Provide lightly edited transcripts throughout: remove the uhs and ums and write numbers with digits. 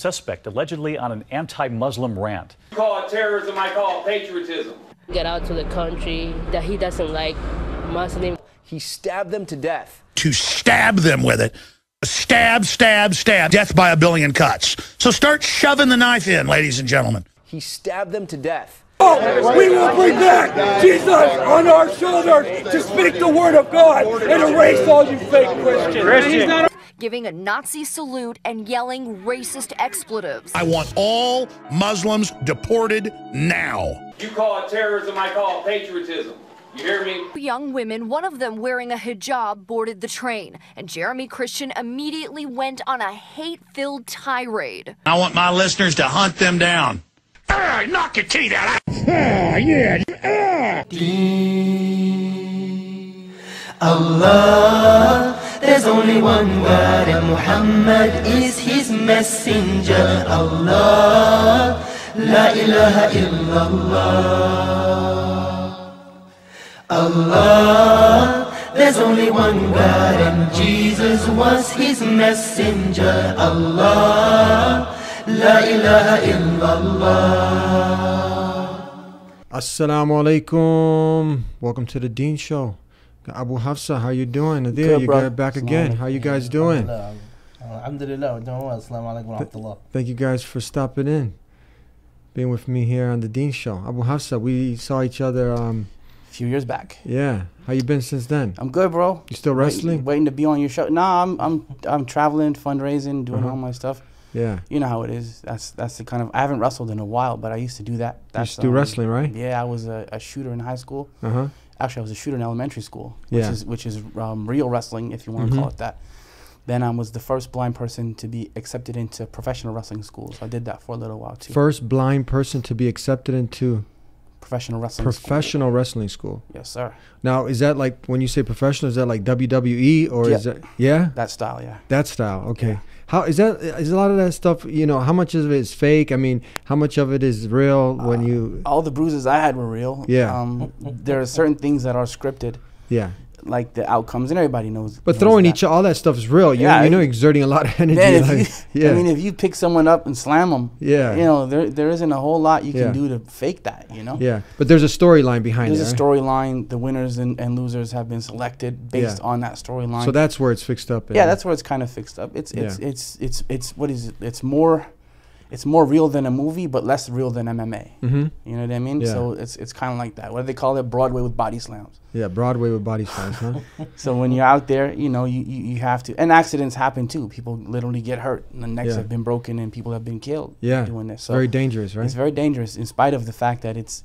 suspect allegedly on an anti-Muslim rant. You call it terrorism, I call it patriotism. Get out to the country that he doesn't like Muslim. He stabbed them to death. To stab them with it. Stab, stab, stab. Death by a billion cuts. So start shoving the knife in, ladies and gentlemen. He stabbed them to death. Oh, we will bring back Jesus on our shoulders to speak the word of God and erase all you fake Christians. Giving a Nazi salute and yelling racist expletives. I want all Muslims deported now. You call it terrorism, I call it patriotism. You hear me? Young women, one of them wearing a hijab, boarded the train, and Jeremy Christian immediately went on a hate-filled tirade. I want my listeners to hunt them down. Knock your teeth out. Allah, there's only one God and Muhammad is his messenger. Allah, la ilaha illallah. Allah, there's only one God and Jesus was his messenger. Allah, la ilaha illallah. Assalamu alaikum. Welcome to the Dean Show. Abu Hafsa, how you doing? Nadir, you got back again. How you guys doing? Alhamdulillah, we're doing well. Assalamu alaikum wa rahmatullah. Thank you guys for stopping in, being with me here on the Dean Show. Abu Hafsa, we saw each other A few years back. yeah. How you been since then? I'm good, bro. You still wrestling? Waiting to be on your show. Nah, I'm traveling, fundraising, doing all my stuff. Yeah. You know how it is. That's the kind of, I haven't wrestled in a while, but I used to do that. You used to do wrestling, right? Yeah, I was a shooter in high school. Uh-huh. Actually, I was a shooter in elementary school, Yeah. which is real wrestling, if you want to call it that. Then I was the first blind person to be accepted into professional wrestling schools. I did that for a little while too. First blind person to be accepted into Professional wrestling wrestling school. Yes, sir. Now, is that like, when you say professional, is that like WWE or is that, yeah? That style, yeah. That style, okay. Yeah. How is that? Is a lot of that stuff? You know, how much of it is fake? I mean, how much of it is real? When you all the bruises I had were real. Yeah. There are certain things that are scripted, yeah. like the outcomes, and everybody knows. But knows throwing that. all that stuff is real. You, Yeah, you know, exerting a lot of energy. Then if like, you, yeah. I mean, if you pick someone up and slam them, Yeah. you know, there isn't a whole lot you Yeah. can do to fake that. You know. Yeah, but there's a storyline behind There's it. a storyline. The winners and losers have been selected based Yeah. on that storyline. So that's where it's fixed up. Yeah, that's where it's kind of fixed up. It's what is it? It's more real than a movie, but less real than MMA. Mm-hmm. You know what I mean? Yeah. So it's kind of like that. What do they call it? Broadway with body slams. Yeah, Broadway with body slams, huh? So when you're out there, you know, you have to, and accidents happen too. People literally get hurt, and the necks Yeah. have been broken, and people have been killed. Yeah, doing this. So very dangerous, right? it's very dangerous, in spite of the fact that it's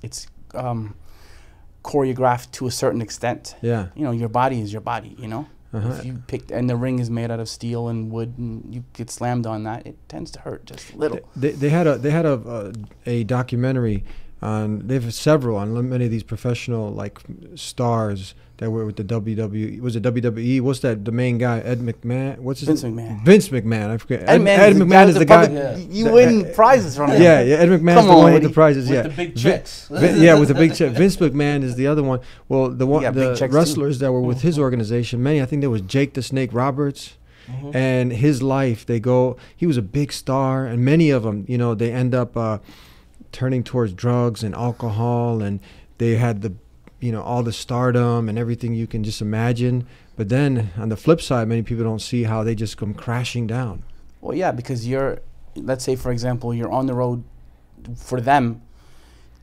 choreographed to a certain extent. Yeah. You know, your body is your body. You know, Uh-huh. if you pick, and the ring is made out of steel and wood, and you get slammed on that, it tends to hurt just a little. They had a documentary on. They have several on many of these professional like stars that were with the WWE. Was it WWE? What's that? The main guy, Ed McMahon. What's his Vince name? McMahon. Vince McMahon. I forget. Ed McMahon is the guy. You win prizes from him. Yeah, Ed McMahon's Come the on, one with the Eddie. prizes. With Yeah, the big checks. Yeah, with the big check. Vince McMahon is the other one. Well, the got big the checks too. wrestlers that were with his organization, many. I think there was Jake the Snake Roberts. And his life, he was a big star, and many of them, you know, they end up turning towards drugs and alcohol, and they had all the stardom and everything you can just imagine. But then on the flip side, many people don't see how they just come crashing down. Well, yeah, because let's say, for example, you're on the road for them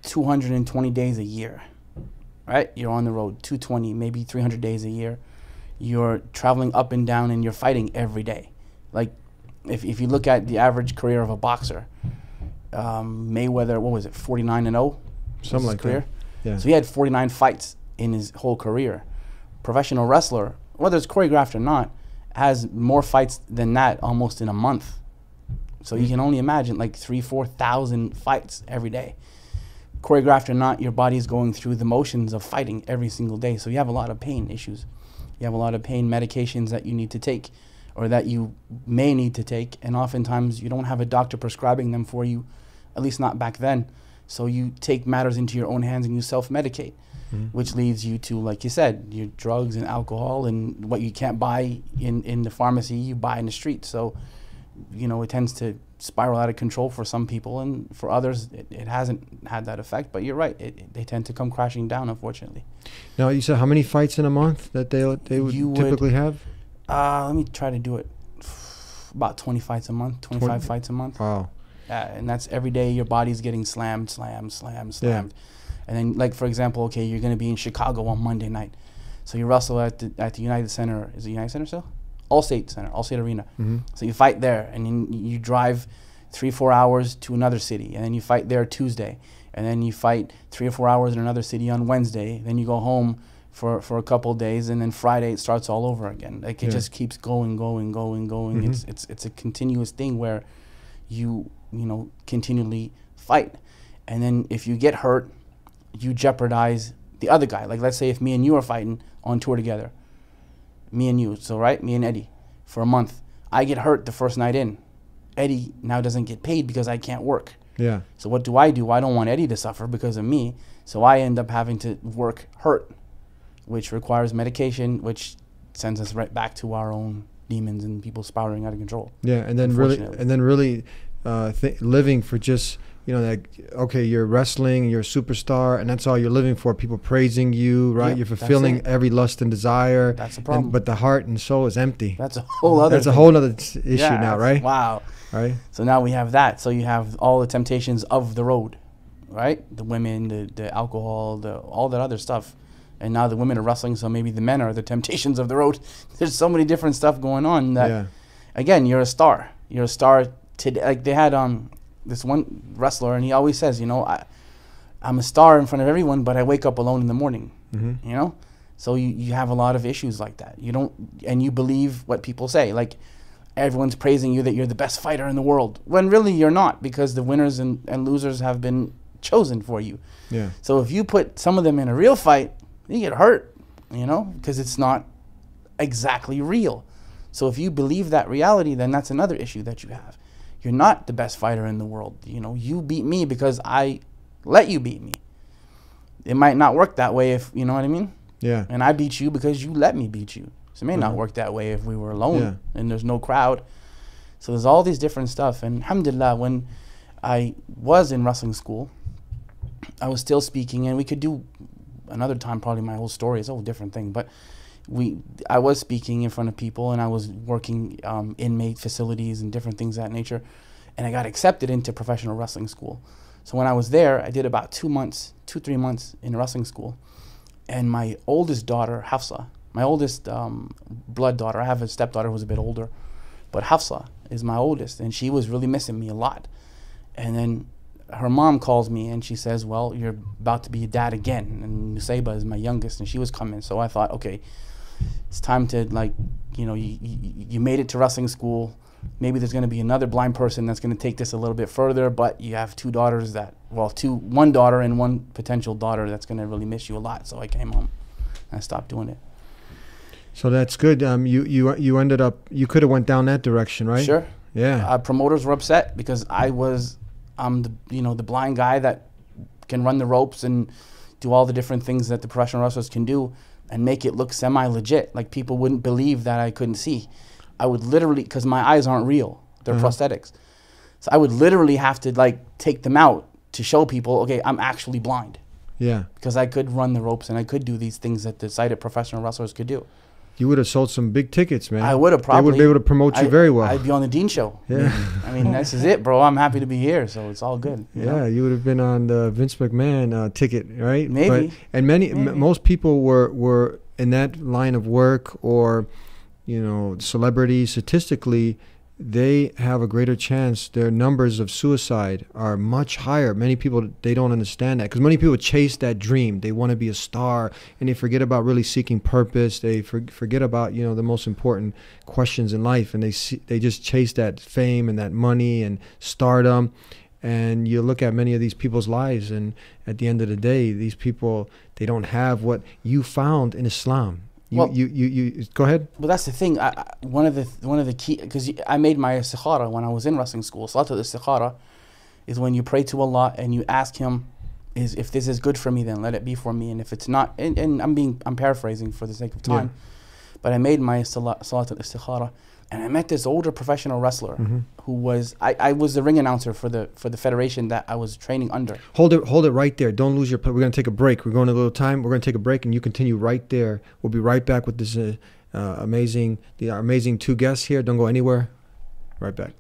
220 days a year, right? You're on the road 220, maybe 300 days a year. You're traveling up and down, and you're fighting every day. Like, if you look at the average career of a boxer, Mayweather, what was it, 49-0? Something like career? that. Yeah. So he had 49 fights in his whole career. Professional wrestler, whether it's choreographed or not, has more fights than that almost in a month. So you can only imagine like 3,000-4,000 fights every day. Choreographed or not, your body is going through the motions of fighting every single day. So you have a lot of pain issues. You have a lot of pain medications that you need to take, or that you may need to take, and oftentimes you don't have a doctor prescribing them for you, at least not back then. So you take matters into your own hands and you self-medicate, which leads you to, like you said, your drugs and alcohol, and what you can't buy in the pharmacy, you buy in the street. So you know, it tends to spiral out of control for some people, and for others it hasn't had that effect. But you're right, they tend to come crashing down, unfortunately. Now, you said how many fights in a month that they would typically have? Let me try to do it. About 20 fights a month, 25 fights a month. Wow. And that's every day your body's getting slammed. And then, like, for example, okay, you're going to be in Chicago on Monday night. So you wrestle at the United Center. Is it United Center still? Allstate Center, Allstate Arena. So you fight there, and then you drive 3-4 hours to another city, and then you fight there Tuesday. And then you fight 3 or 4 hours in another city on Wednesday. Then you go home for a couple of days, and then Friday it starts all over again. Like, it just keeps going. It's a continuous thing where you know, continually fight. And then if you get hurt, you jeopardize the other guy. Like, let's say if me and you are fighting on tour together, me and you, so right, me and Eddie, for a month, I get hurt the first night in. Eddie now doesn't get paid because I can't work. Yeah. So what do? I don't want Eddie to suffer because of me, so I end up having to work hurt, which requires medication, which sends us right back to our own demons and people spiraling out of control. Yeah, and then really living for just, you know, that, okay, you're wrestling, you're a superstar, and that's all you're living for. People praising you, right? Yeah, you're fulfilling every lust and desire. That's a problem. But the heart and soul is empty. That's a whole other. That's a whole other issue now, right? Wow. Right. So now we have that. So you have all the temptations of the road, right? The women, the alcohol, all that other stuff. And now the women are wrestling, so maybe the men are the temptations of the road. There's so many different stuff going on that, again, you're a star. You're a star today. Like, they had this one wrestler, and he always says, you know, I'm a star in front of everyone, but I wake up alone in the morning. You know, so you have a lot of issues like that. You don't, and you believe what people say. Like, everyone's praising you that you're the best fighter in the world, when really you're not, because the winners and losers have been chosen for you. Yeah. So if you put some of them in a real fight, you get hurt, you know, because it's not exactly real. So if you believe that reality, then that's another issue that you have. You're not the best fighter in the world. You know, you beat me because I let you beat me. It might not work that way if, you know what I mean? Yeah. And I beat you because you let me beat you. So it may not work that way if we were alone and there's no crowd. So there's all these different stuff. And alhamdulillah, when I was in wrestling school, I was still speaking, and we could do another time probably my whole story is a whole different thing, but I was speaking in front of people, and I was working inmate facilities and different things of that nature, and I got accepted into professional wrestling school. So when I was there, I did about 3 months in wrestling school, and my oldest daughter, Hafsa, my oldest blood daughter, I have a stepdaughter who's a bit older, but Hafsa is my oldest, and she was really missing me a lot. And then her mom calls me and she says, well, you're about to be a dad again, and Nusayba is my youngest, and she was coming. So I thought, okay, it's time to, like, you know, you made it to wrestling school. Maybe there's going to be another blind person that's going to take this a little bit further, but you have two daughters that, well, one daughter and one potential daughter that's going to really miss you a lot. So I came home and I stopped doing it. So that's good. You ended up, you could have went down that direction, right? Sure. Yeah. Promoters were upset because I'm the blind guy that can run the ropes and do all the different things that the professional wrestlers can do and make it look semi-legit. Like, people wouldn't believe that I couldn't see. I would literally, because my eyes aren't real, they're prosthetics. So I would literally have to, like, take them out to show people, okay, I'm actually blind. Yeah. Because I could run the ropes and I could do these things that the sighted professional wrestlers could do. You would have sold some big tickets, man. I would have probably. They would be able to promote you very well. I'd be on the Dean Show. Yeah. I mean, this is it, bro. I'm happy to be here, so it's all good. You know? You would have been on the Vince McMahon ticket, right? Maybe. Most people were in that line of work, or, you know, celebrities. Statistically, they have a greater chance. Their numbers of suicide are much higher. Many people, they don't understand that, because many people chase that dream. They want to be a star, and they forget about really seeking purpose. They forget about, you know, the most important questions in life, and they just chase that fame and that money and stardom. And you look at many of these people's lives, and at the end of the day, these people, they don't have what you found in Islam. You go ahead. Well, that's the thing. One of the key, because I made my istikhara when I was in wrestling school. Salatul istikhara is when you pray to Allah and you ask Him, if this is good for me, then let it be for me, and if it's not, and I'm paraphrasing for the sake of time, but I made my salatul istikhara, And I met this older professional wrestler who was, I was the ring announcer for the federation that I was training under. Hold it right there. Don't lose your. We're gonna take a break. We're going a little time. We're gonna take a break, and you continue right there. We'll be right back with this amazing two guests here. Don't go anywhere. Right back.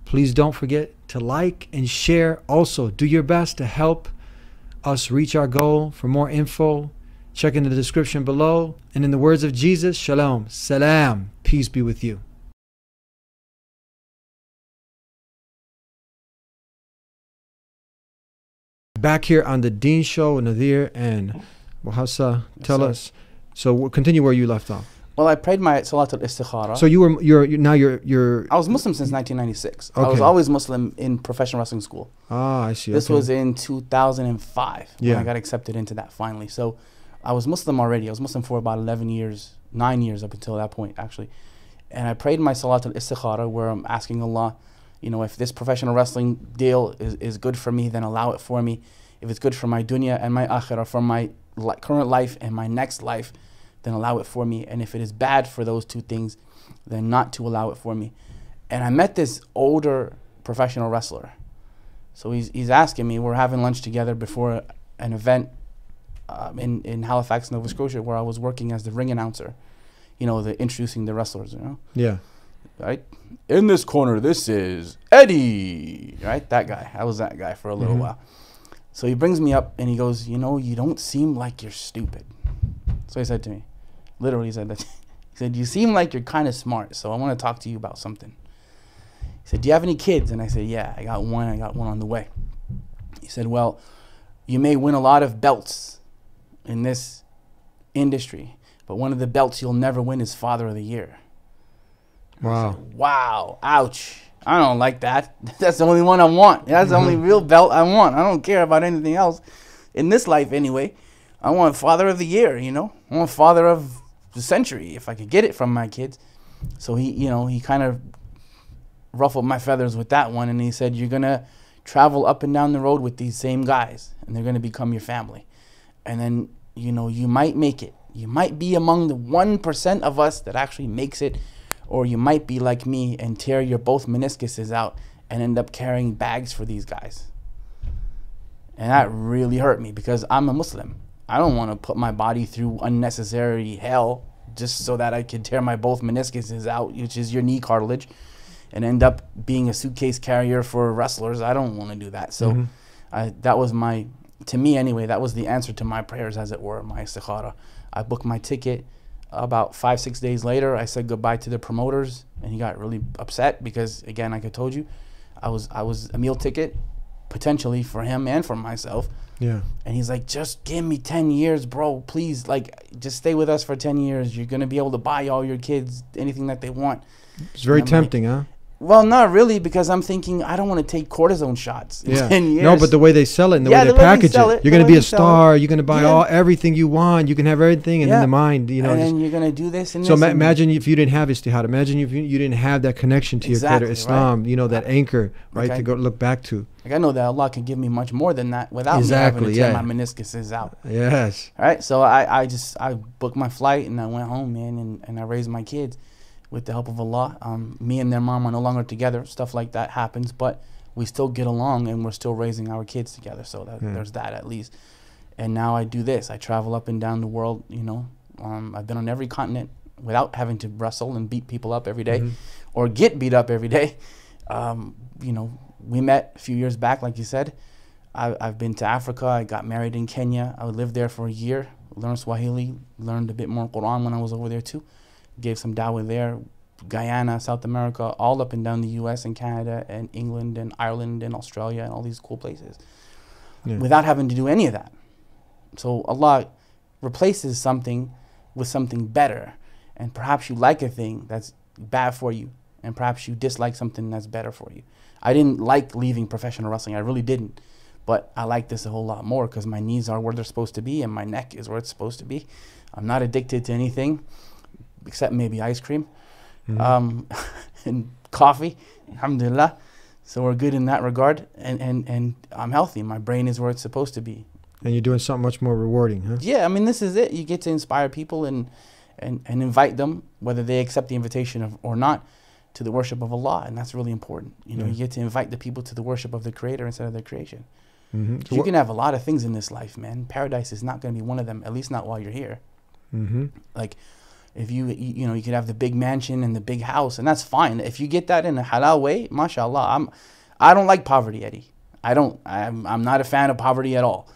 Please don't forget to like and share. Also, do your best to help us reach our goal. For more info, check in the description below. And in the words of Jesus, Shalom, Salam, peace be with you. Back here on the Dean Show, Nadir and Mohassa, tell us. So we'll continue where you left off. Well, I prayed my Salat al-Istikhara. So you're I was Muslim since 1996. Okay. I was always Muslim in professional wrestling school. Ah, I see. This okay. was in 2005 yeah. when I got accepted into that finally. So I was Muslim already. I was Muslim for about 11 years, 9 years up until that point, actually. And I prayed my Salat al-Istikhara where I'm asking Allah, you know, if this professional wrestling deal is good for me, then allow it for me. If it's good for my dunya and my akhirah, for my current life and my next life, then allow it for me. And if it is bad for those two things, then not to allow it for me. And I met this older professional wrestler. So he's asking me, we're having lunch together before an event in Halifax, Nova Scotia, where I was working as the ring announcer, you know, introducing the wrestlers, you know? Yeah. Right? In this corner, this is Eddie, right? That guy. I was that guy for a little while. So he brings me up and he goes, you know, you don't seem like you're stupid. So he said to me, literally he said that. He said, you seem like you're kind of smart, so I want to talk to you about something. He said, do you have any kids? And I said, yeah, I got one on the way. He said, well, you may win a lot of belts in this industry, but one of the belts you'll never win is Father of the Year. Wow. Said, wow. Ouch. I don't like that. That's the only one I want. That's the only real belt I want. I don't care about anything else. In this life anyway, I want Father of the Year, you know. I want Father of the Century if I could get it from my kids. So he, you know, he kind of ruffled my feathers with that one, and he said, you're going to travel up and down the road with these same guys, and they're going to become your family. And then, you know, you might make it. You might be among the 1% of us that actually makes it, or you might be like me and tear your both meniscuses out and end up carrying bags for these guys. And that really hurt me because I'm a Muslim. I don't want to put my body through unnecessary hell just so that I can tear my both meniscuses out, which is your knee cartilage, and end up being a suitcase carrier for wrestlers. I don't want to do that. So that was to me anyway, that was the answer to my prayers, as it were, my istikhara. I booked my ticket. About 5-6 days later, I said goodbye to the promoters, and he got really upset because, again, like I told you, I was a meal ticket potentially for him and for myself. Yeah. And he's like, just give me 10 years, bro, please. Like, just stay with us for 10 years. You're gonna be able to buy all your kids anything that they want. It's very tempting, huh? Well, not really, because I'm thinking I don't want to take cortisone shots in 10 years. No, but the way they sell it and the way they package it, you're going to be a star. You're going to buy everything you want. You can have everything, and in the mind, you know. And then you're going to do this and so this. Imagine if you didn't have istihad. Imagine if you didn't have that connection to your creator, Islam, you know, that anchor, right, to go look back to. Like I know that Allah can give me much more than that without me having to tear my meniscuses out. Yes. All right, so I booked my flight and I went home, man, and I raised my kids with the help of Allah. Me and their mom are no longer together. Stuff like that happens, but we still get along and we're still raising our kids together. So there's that at least. And now I do this. I travel up and down the world, you know. I've been on every continent without having to wrestle and beat people up every day or get beat up every day. You know, we met a few years back, like you said. I've been to Africa. I got married in Kenya. I lived there for a year, learned Swahili, learned a bit more Quran when I was over there too. Gave some dawah there, Guyana, South America, all up and down the US and Canada and England and Ireland and Australia and all these cool places without having to do any of that. So Allah replaces something with something better, and perhaps you like a thing that's bad for you, and perhaps you dislike something that's better for you. I didn't like leaving professional wrestling, I really didn't, but I like this a whole lot more because my knees are where they're supposed to be and my neck is where it's supposed to be. I'm not addicted to anything except maybe ice cream and coffee, alhamdulillah. So we're good in that regard, and I'm healthy. My brain is where it's supposed to be. And you're doing something much more rewarding, huh? Yeah, I mean, this is it. You get to inspire people and invite them, whether they accept the invitation or not. to the worship of Allah, and that's really important. You know, you get to invite the people to the worship of the Creator instead of their creation. So you can have a lot of things in this life, man. Paradise is not going to be one of them, at least not while you're here. Like, if you know, you could have the big mansion and the big house, and that's fine. If you get that in a halal way, mashallah. I don't like poverty, Eddie. I'm not a fan of poverty at all.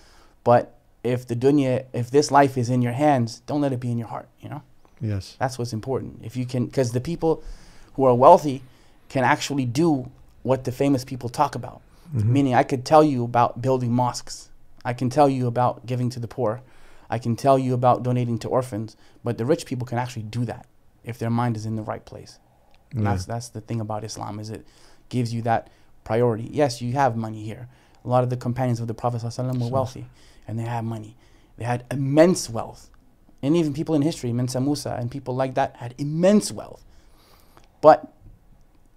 But if the dunya, if this life is in your hands, don't let it be in your heart, you know? Yes. That's what's important. If you can, because the people who are wealthy can actually do what the famous people talk about. Meaning, I could tell you about building mosques. I can tell you about giving to the poor. I can tell you about donating to orphans. But the rich people can actually do that if their mind is in the right place. And that's the thing about Islam, is it gives you that priority. Yes, you have money here. A lot of the companions of the Prophet ﷺ were wealthy, and they had money. They had immense wealth. And even people in history, Mensa Musa and people like that, had immense wealth. But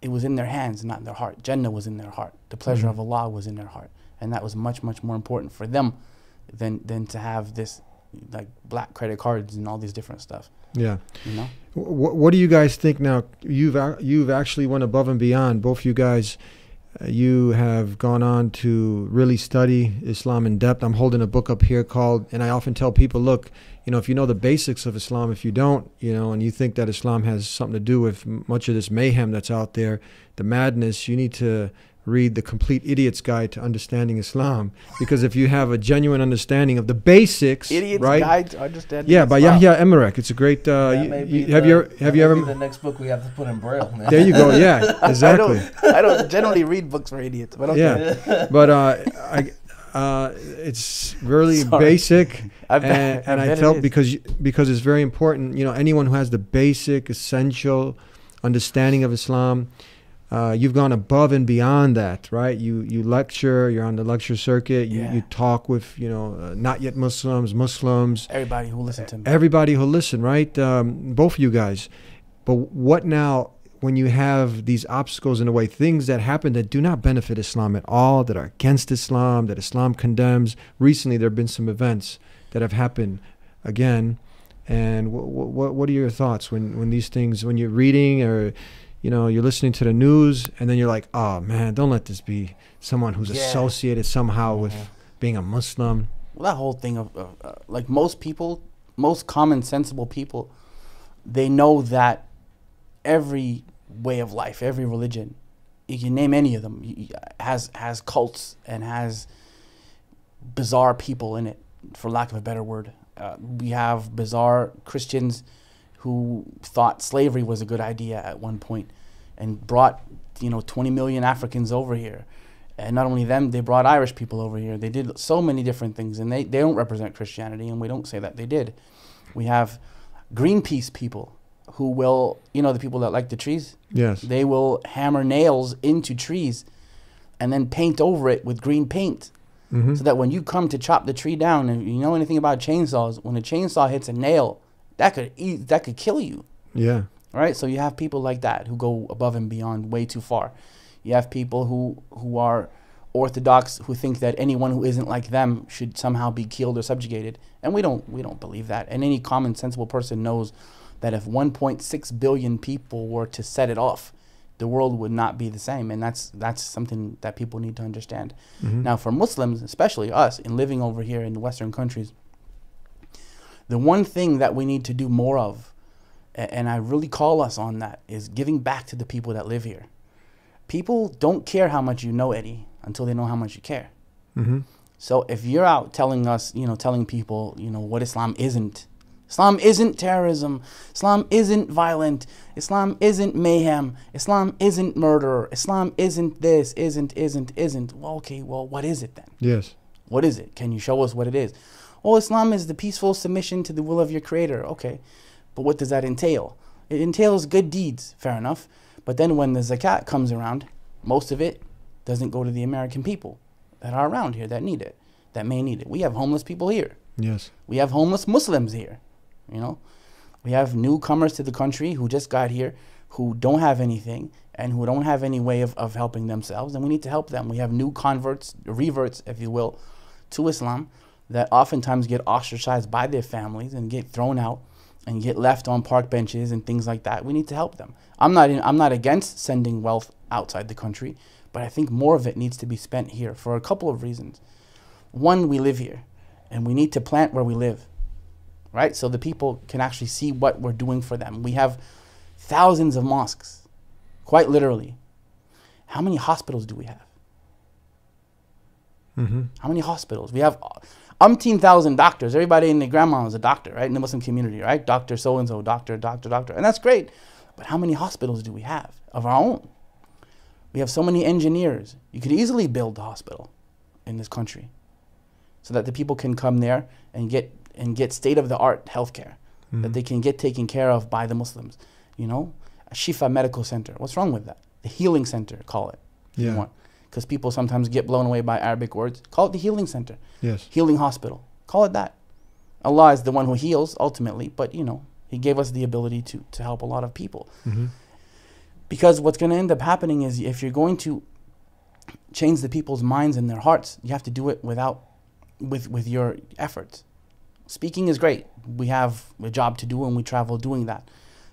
it was in their hands, not in their heart. Jannah was in their heart. The pleasure of Allah was in their heart. And that was much, much more important for them than to have this, like, black credit cards and all these different stuff. Yeah. You know? What do you guys think now? You've actually went above and beyond. Both you guys, you have gone on to really study Islam in depth. I'm holding a book up here called, and I often tell people, look, you know, if you know the basics of Islam, if you don't, you know, and you think that Islam has something to do with much of this mayhem that's out there, the madness, you need to read The Complete Idiot's Guide to Understanding Islam. Because if you have a genuine understanding of the basics, Idiot's right? Guide to Understanding Yeah, by Islam. Yahya Emerek. It's a great. Have you ever? The next book we have to put in Braille, man. There you go. Yeah, exactly. I don't generally read books for idiots, but okay. Yeah, but it's really basic, and I felt because it's very important. You know, anyone who has the basic, essential understanding of Islam, you've gone above and beyond that, right? You lecture, you're on the lecture circuit, you talk with, you know, not yet Muslims, everybody who listen to me, everybody who listen, right? Both of you guys. But what now? When you have these obstacles in the way, things that happen that do not benefit Islam at all, that are against Islam, that Islam condemns. Recently, there have been some events that have happened again. And what are your thoughts when these things, when you're reading or, you know, you're listening to the news and then you're like, oh man, don't let this be someone who's associated somehow with being a Muslim. Well, that whole thing of like most people, most common sensible people, they know that every way of life, every religion, you can name any of them, has cults and has bizarre people in it, for lack of a better word. We have bizarre Christians who thought slavery was a good idea at one point and brought, you know, 20 million Africans over here. And not only them, they brought Irish people over here. They did so many different things, and they don't represent Christianity, and we don't say that they did. We have Greenpeace people who will, you know, the people that like the trees? Yes. They will hammer nails into trees and then paint over it with green paint. So that when you come to chop the tree down, and you know anything about chainsaws, when a chainsaw hits a nail, that could kill you. Yeah. Right? So you have people like that who go above and beyond way too far. You have people who are orthodox, who think that anyone who isn't like them should somehow be killed or subjugated. And we don't believe that. And any common sensible person knows that if 1.6 billion people were to set it off, the world would not be the same. And that's something that people need to understand. Now, for Muslims, especially us, in living over here in Western countries, the one thing that we need to do more of, and I really call us on that, is giving back to the people that live here. People don't care how much you know, Eddie, until they know how much you care. So if you're out telling us, you know, telling people, you know, what Islam isn't. Islam isn't terrorism. Islam isn't violent. Islam isn't mayhem. Islam isn't murder. Islam isn't this, isn't. Well, okay, well, what is it then? Yes. What is it? Can you show us what it is? Oh, Islam is the peaceful submission to the will of your Creator. Okay, but what does that entail? It entails good deeds, fair enough. But then when the zakat comes around, most of it doesn't go to the American people that are around here that need it, that may need it. We have homeless people here. Yes. We have homeless Muslims here. You know, we have newcomers to the country who just got here, who don't have anything and who don't have any way of helping themselves, and we need to help them. We have new converts, reverts, if you will, to Islam that oftentimes get ostracized by their families and get thrown out and get left on park benches and things like that. We need to help them. I'm not against sending wealth outside the country, but I think more of it needs to be spent here for a couple of reasons. One, we live here, and we need to plant where we live, right? So the people can actually see what we're doing for them. We have thousands of mosques, quite literally. How many hospitals do we have? How many hospitals? We have umpteen thousand doctors. Everybody in the grandma is a doctor, right? In the Muslim community, right? Doctor so-and-so, doctor. And that's great. But how many hospitals do we have of our own? We have so many engineers. You could easily build a hospital in this country so that the people can come there and get state-of-the-art healthcare, that they can get taken care of by the Muslims. You know, a Shifa medical center. What's wrong with that? The healing center, call it. Yeah. Because people sometimes get blown away by Arabic words. Call it the healing center. Yes. Healing hospital. Call it that. Allah is the one who heals ultimately, but you know, He gave us the ability to help a lot of people. Because what's going to end up happening is if you're going to change the people's minds and their hearts, you have to do it with your efforts. Speaking is great. We have a job to do and we travel doing that.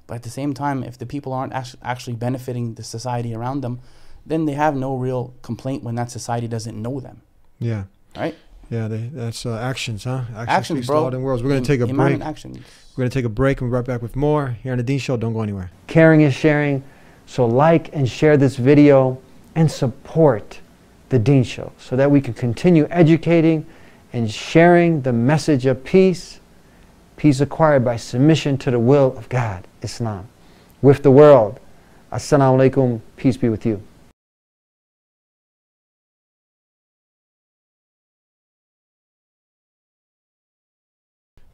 But at the same time, if the people aren't actually benefiting the society around them, then they have no real complaint when that society doesn't know them. Yeah. Right? Yeah, that's actions, huh? Actions, speaks bro. louder than words. We're going to take a break. Actions. We're going to take a break and we'll be right back with more here on The Dean Show. Don't go anywhere. Caring is sharing. So like and share this video and support The Dean Show so that we can continue educating and sharing the message of peace. Peace acquired by submission to the will of God, Islam, with the world. Assalamu alaikum. Peace be with you.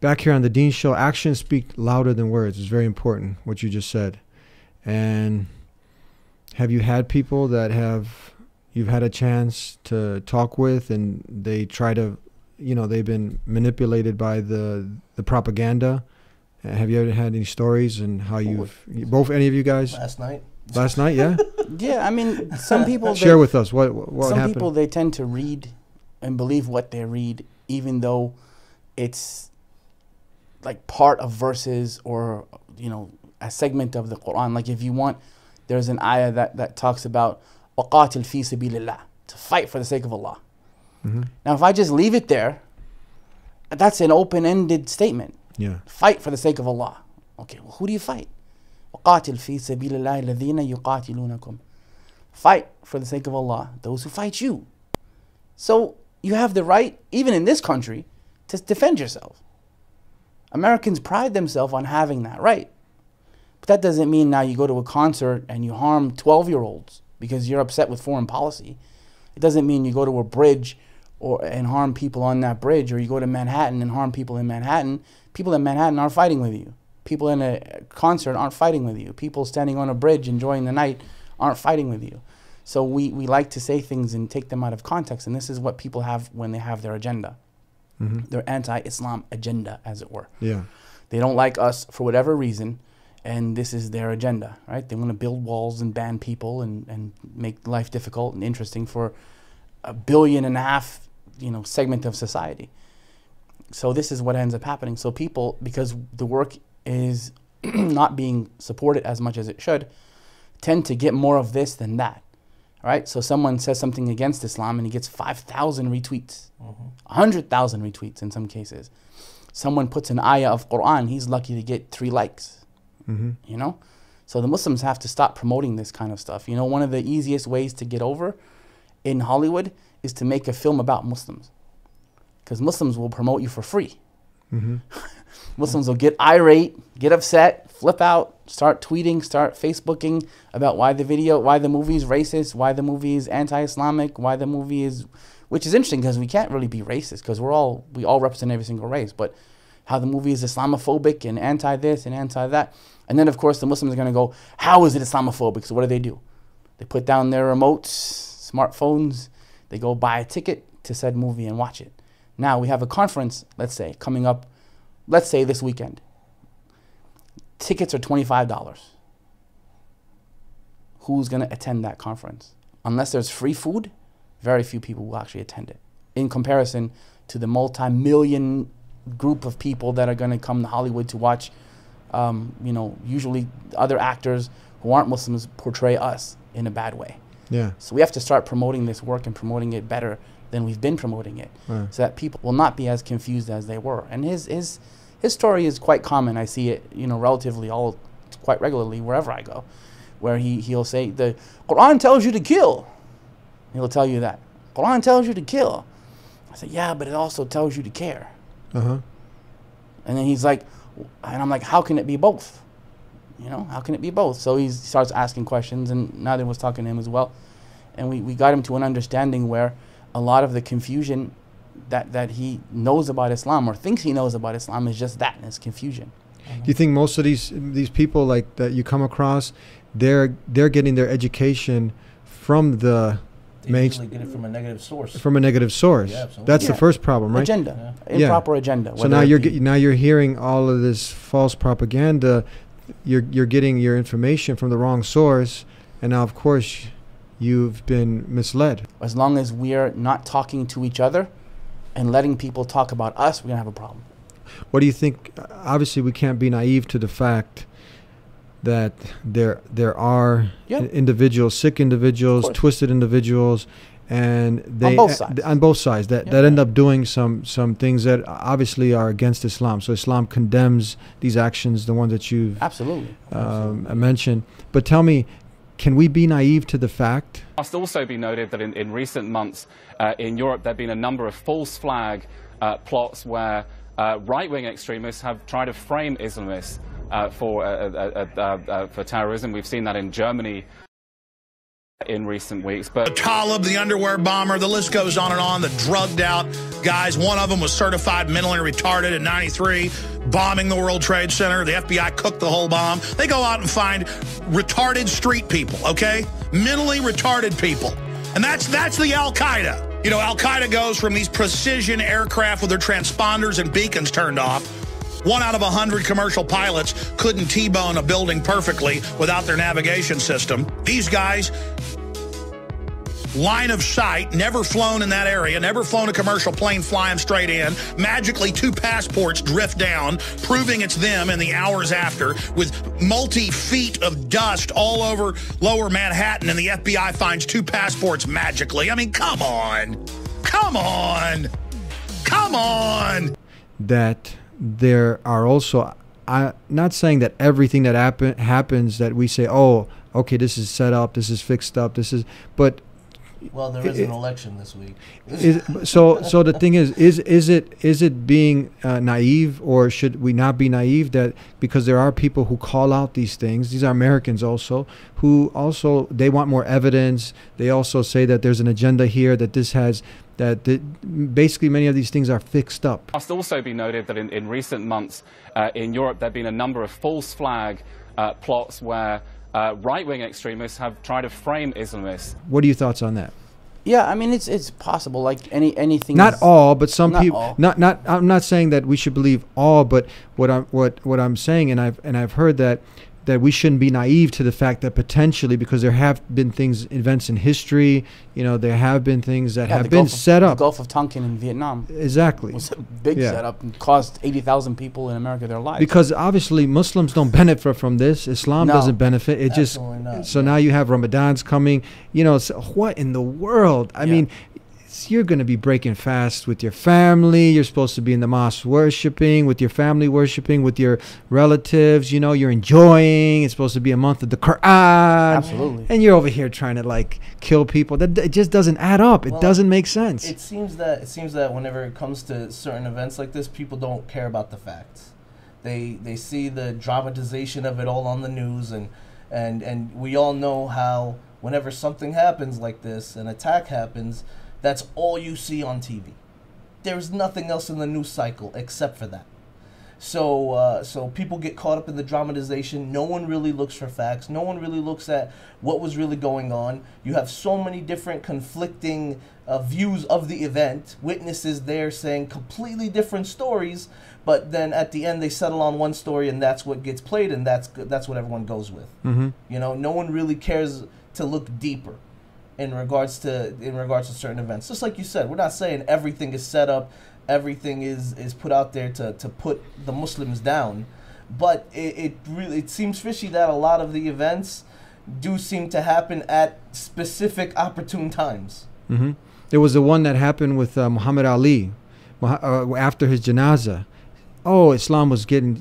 Back here on The Dean Show, actions speak louder than words. It's very important what you just said. And have you had people that you've had a chance to talk with and they try to, you know, they've been manipulated by the propaganda? Have you ever had any stories and how any of you guys? Last night. Last night, yeah? Yeah, I mean, some people... Share with us what some happened. People, they tend to read and believe what they read, even though it's like part of verses or, you know, a segment of the Quran. Like if you want, there's an ayah that talks about وَقَاتِلْ فِي سَبِيلِ اللَّهِ, to fight for the sake of Allah. Now if I just leave it there, that's an open-ended statement. Yeah. Fight for the sake of Allah. Okay, well, who do you fight? وَقَاتِلْ فِي سَبِيلِ اللَّهِ الَّذِينَ يُقَاتِلُونَكُمْ. Fight for the sake of Allah, those who fight you. So you have the right, even in this country, to defend yourself. Americans pride themselves on having that right. But that doesn't mean now you go to a concert and you harm 12-year-olds because you're upset with foreign policy. It doesn't mean you go to a bridge and harm people on that bridge, or you go to Manhattan and harm people in Manhattan. People in Manhattan aren't fighting with you. People in a concert aren't fighting with you. People standing on a bridge enjoying the night aren't fighting with you. So we like to say things and take them out of context, and this is what people have when they have their agenda. Their anti-Islam agenda, as it were. Yeah. They don't like us for whatever reason, and this is their agenda, right? They want to build walls and ban people and make life difficult and interesting for 1.5 billion, you know, segment of society. So this is what ends up happening. So people, because the work is not being supported as much as it should, tend to get more of this than that. Right? So someone says something against Islam and he gets 5,000 retweets, 100,000 retweets in some cases. Someone puts an ayah of Qur'an, he's lucky to get 3 likes. You know? So the Muslims have to stop promoting this kind of stuff. You know, one of the easiest ways to get over in Hollywood is to make a film about Muslims. Because Muslims will promote you for free. Muslims will get irate, get upset, flip out, start tweeting, start Facebooking about why the movie is racist, why the movie is anti-Islamic, why the movie is, which is interesting because we can't really be racist because we all represent every single race, but how the movie is Islamophobic and anti-this and anti-that. And then of course the Muslims are going to go, how is it Islamophobic? So what do? They put down their remotes, smartphones, they go buy a ticket to said movie and watch it. Now we have a conference, let's say, coming up, let's say this weekend. Tickets are $25. Who's going to attend that conference? Unless there's free food, very few people will actually attend it. In comparison to the multi-million group of people that are going to come to Hollywood to watch you know, usually other actors who aren't Muslims portray us in a bad way. Yeah. So we have to start promoting this work and promoting it better than we've been promoting it, so that people will not be as confused as they were. And his story is quite common. I see it, you know, relatively quite regularly wherever I go, where he'll say the Quran tells you to kill. He'll tell you that Quran tells you to kill. I say, yeah, but it also tells you to care. Uh-huh. And then he's like, and I'm like, how can it be both? You know, how can it be both? So he starts asking questions, and Nadir was talking to him as well, and we got him to an understanding where a lot of the confusion that he knows about Islam or thinks he knows about Islam is just that, and it's confusion. Do you think most of these people like that you come across, they're getting their education from the They usually get it from a negative source. From a negative source. Yeah, absolutely. That's the first problem, right? Agenda, improper agenda. So now you're hearing all of this false propaganda. You're getting your information from the wrong source, and now of course you've been misled. As long as we're not talking to each other and letting people talk about us, we're gonna have a problem. What do you think? Obviously, we can't be naive to the fact that there are individuals, sick individuals, twisted individuals, and they on both sides that end up doing some things that obviously are against Islam. So Islam condemns these actions, the ones that you've mentioned. But tell me, can we be naive to the fact? It must also be noted that in recent months in Europe there have been a number of false flag plots where right-wing extremists have tried to frame Islamists for terrorism. We've seen that in Germany in recent weeks. But the Talib, the underwear bomber, the list goes on and on. The drugged out guys. One of them was certified mentally retarded in '93, bombing the World Trade Center. The FBI cooked the whole bomb. They go out and find retarded street people, okay? Mentally retarded people. And that's the Al-Qaeda. You know, Al-Qaeda goes from these precision aircraft with their transponders and beacons turned off. 1 out of 100 commercial pilots couldn't T-bone a building perfectly without their navigation system. These guys, line of sight, never flown in that area, never flown a commercial plane flying straight in. Magically, 2 passports drift down, proving it's them in the hours after, with multi-feet of dust all over lower Manhattan, and the FBI finds 2 passports magically. I mean, come on. Come on. Come on. That there are also, I'm not saying that everything that happens that we say, oh, okay, this is set up, this is fixed up, this is, but well, there is an election this week. So the thing is it being naive, or should we not be naive that because there are people who call out these things, these are Americans also, who also, they want more evidence. They also say that there's an agenda here, that this has, basically many of these things are fixed up. It must also be noted that in recent months in Europe there have been a number of false flag plots where right-wing extremists have tried to frame Islamists. What are your thoughts on that? Yeah, I mean it's possible. Like anything. Not all, but some people. All. Not. I'm not saying that we should believe all, but what I'm saying, and I've heard that we shouldn't be naive to the fact that potentially, because there have been events in history, you know, there have been things that have been set up. The Gulf of Tonkin in Vietnam. Exactly. Was a big setup and cost 80,000 people in America their lives. Because obviously Muslims don't benefit from this. Islam doesn't benefit. It just now you have Ramadan's coming. You know, so what in the world? I mean, you're going to be breaking fast with your family. You're supposed to be in the mosque worshiping, with your family worshiping, with your relatives. You know, you're enjoying. It's supposed to be a month of the Qur'an. Absolutely. And you're over here trying to like kill people. It just doesn't add up. It doesn't make sense. It seems that whenever it comes to certain events like this, people don't care about the facts. They see the dramatization of it all on the news, and we all know how whenever something happens like this, an attack happens, that's all you see on TV. There's nothing else in the news cycle except for that. So people get caught up in the dramatization. No one really looks for facts. No one really looks at what was really going on. You have so many different conflicting views of the event. Witnesses there saying completely different stories, but then at the end they settle on one story, and that's what gets played, and that's what everyone goes with. Mm-hmm. You know, no one really cares to look deeper in regards to certain events. Just like you said, we're not saying everything is set up, everything is put out there to put the Muslims down, but it seems fishy that a lot of the events do seem to happen at specific opportune times. Mm-hmm. There was the one that happened with Muhammad Ali after his janazah. Oh, Islam was getting,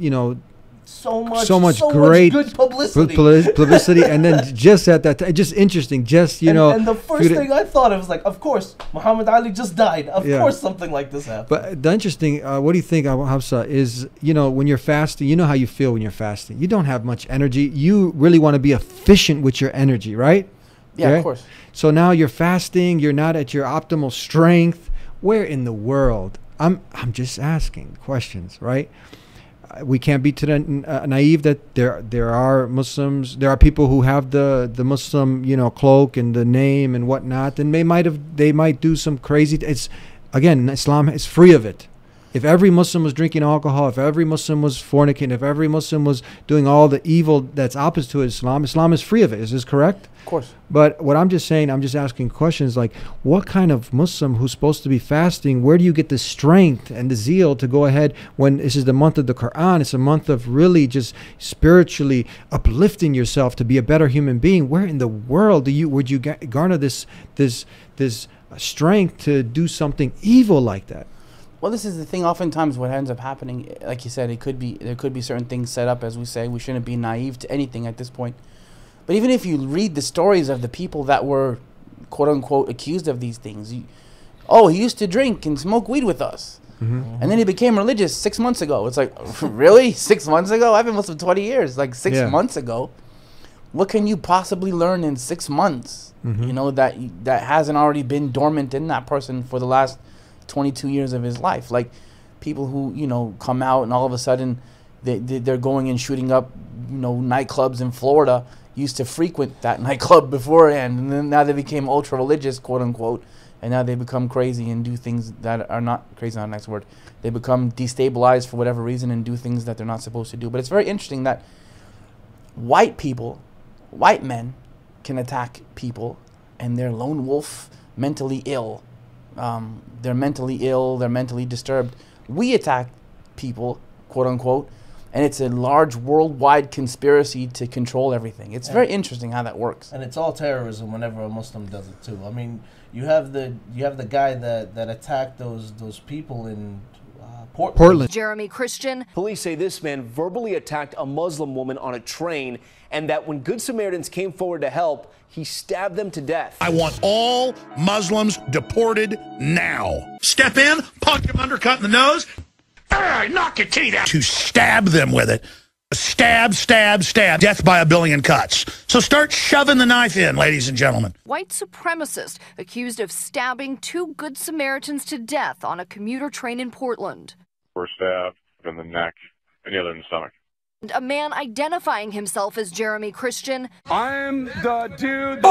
so much great good publicity. Publicity, and then just at that time, just interesting, And the first thing I thought, it was like, of course, Muhammad Ali just died. Of course something like this happened. But the interesting, what do you think, Hafsa, is, when you're fasting, you know how you feel when you're fasting. You don't have much energy. You really want to be efficient with your energy, right? Yeah, of course. So now you're fasting, you're not at your optimal strength. Where in the world? I'm just asking questions, right? We can't be naive that there are Muslims, there are people who have the Muslim cloak and the name and whatnot, and they might do some crazy. It's again, Islam is free of it. If every Muslim was drinking alcohol, if every Muslim was fornicating, if every Muslim was doing all the evil that's opposite to Islam, Islam is free of it. Is this correct? Of course. But what I'm just saying, I'm just asking questions like, what kind of Muslim who's supposed to be fasting, where do you get the strength and the zeal to go ahead when this is the month of the Qur'an? It's a month of really just spiritually uplifting yourself to be a better human being. Where in the world would you garner this strength to do something evil like that? Well, this is the thing. Oftentimes, what ends up happening, like you said, there could be certain things set up. As we say, we shouldn't be naive to anything at this point. But even if you read the stories of the people that were, quote unquote, accused of these things, he used to drink and smoke weed with us, and then he became religious 6 months ago. It's like, really? 6 months ago? I've been Muslim 20 years. Like 6 months ago, what can you possibly learn in 6 months? That hasn't already been dormant in that person for the last 22 years of his life. Like people who come out and all of a sudden they're going and shooting up nightclubs in Florida, used to frequent that nightclub beforehand, and then now they became ultra religious, quote unquote, and now they become crazy and do things that are not crazy, not a nice word. They become destabilized for whatever reason and do things that they're not supposed to do. But it's very interesting that white men can attack people, and they're lone wolf, mentally ill. They're mentally ill, they're mentally disturbed. We attack people, quote unquote, and it's a large worldwide conspiracy to control everything. It's very interesting how that works. And it's all terrorism whenever a Muslim does it too. I mean, you have the guy that attacked those people in Portland. Jeremy Christian. Police say this man verbally attacked a Muslim woman on a train, and that when Good Samaritans came forward to help, he stabbed them to death. I want all Muslims deported now. Step in, punch him undercut in the nose, knock your teeth out. To stab them with it. Stab, stab, stab. Death by a billion cuts. So start shoving the knife in, ladies and gentlemen. White supremacist accused of stabbing 2 Good Samaritans to death on a commuter train in Portland. First stab in the neck and the other in the stomach. A man identifying himself as Jeremy Christian. I'm the dude.